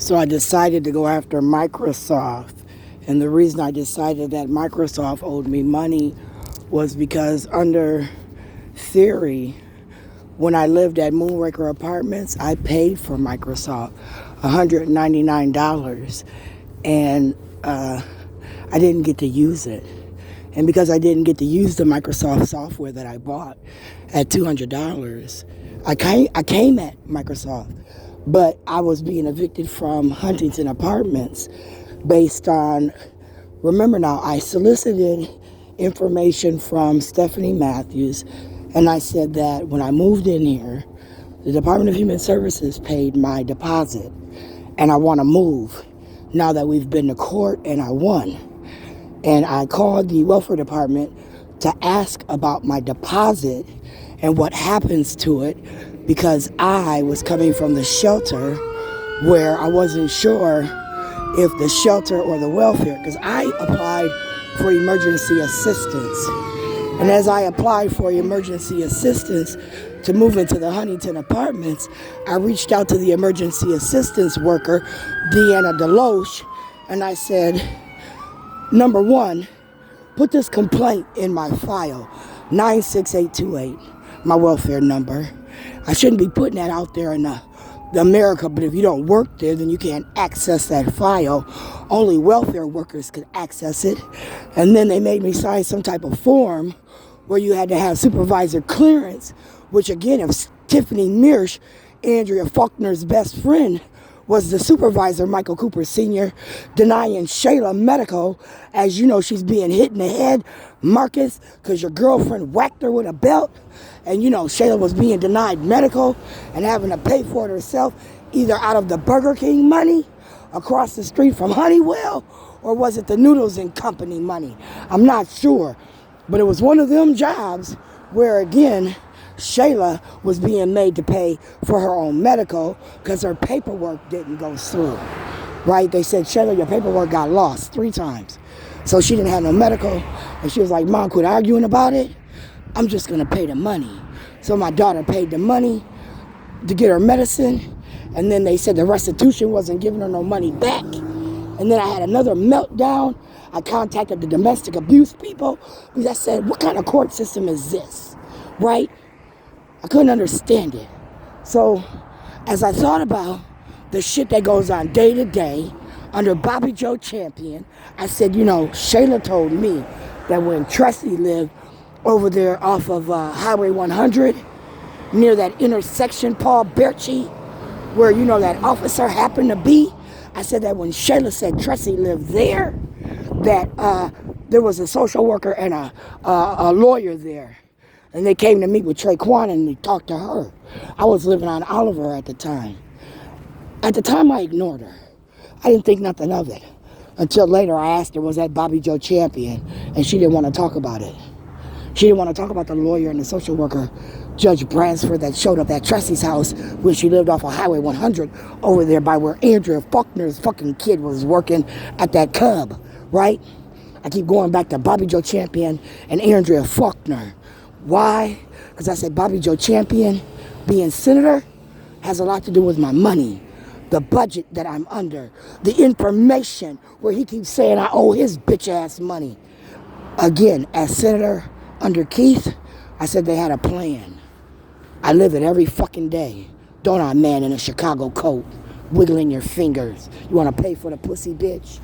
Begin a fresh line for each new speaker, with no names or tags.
So I decided to go after Microsoft. And the reason I decided that Microsoft owed me money was because under theory, when I lived at Moonraker Apartments, I paid for Microsoft $199. And I didn't get to use it. And because I didn't get to use the Microsoft software that I bought at $200, I came at Microsoft. But I was being evicted from Huntington Apartments based on, remember now, I solicited information from Stephanie Matthews, and I said that when I moved in here, the Department of Human Services paid my deposit, and I want to move now that we've been to court and I won. And I called the welfare department to ask about my deposit and what happens to it, because I was coming from the shelter where I wasn't sure if the shelter or the welfare, because I applied for emergency assistance. And as I applied for emergency assistance to move into the Huntington Apartments, I reached out to the emergency assistance worker, Deanna Deloche, and I said, number one, put this complaint in my file, 96828, my welfare number. I shouldn't be putting that out there in the America, but if you don't work there, then you can't access that file. Only welfare workers could access it. And then they made me sign some type of form where you had to have supervisor clearance, which again, if Tiffany Mearsh, Andrea Faulkner's best friend, was the supervisor, Michael Cooper Sr., denying Shayla medical, as you know, she's being hit in the head, Marcus, because your girlfriend whacked her with a belt, and you know, Shayla was being denied medical and having to pay for it herself, either out of the Burger King money across the street from Honeywell, or was it the Noodles and Company money? I'm not sure, but it was one of them jobs where, again, Shayla was being made to pay for her own medical because her paperwork didn't go through, right? They said, Shayla, your paperwork got lost 3 times. So she didn't have no medical. And she was like, Mom, quit arguing about it. I'm just going to pay the money. So my daughter paid the money to get her medicine. And then they said the restitution wasn't giving her no money back. And then I had another meltdown. I contacted the domestic abuse people because I said, what kind of court system is this, right? I couldn't understand it. So as I thought about the shit that goes on day to day under Bobby Joe Champion, I said, you know, Shayla told me that when Tressie lived over there off of Highway 100, near that intersection, Paul Berchi, where, you know, that officer happened to be, I said that when Shayla said Tressie lived there, that there was a social worker and a lawyer there. And they came to meet with Traquan and they talked to her. I was living on Oliver at the time. At the time, I ignored her. I didn't think nothing of it. Until later, I asked her, was that Bobby Joe Champion? And she didn't want to talk about it. She didn't want to talk about the lawyer and the social worker, Judge Bransford, that showed up at Tressie's house when she lived off of Highway 100 over there by where Andrea Faulkner's fucking kid was working at that Cub, right? I keep going back to Bobby Joe Champion and Andrea Faulkner. Why? Because I said Bobby Joe Champion, being senator, has a lot to do with my money, the budget that I'm under, the information where he keeps saying I owe his bitch ass money. Again, as senator under Keith, I said they had a plan. I live it every fucking day. Don't I, man in a Chicago coat, wiggling your fingers? You want to pay for the pussy, bitch?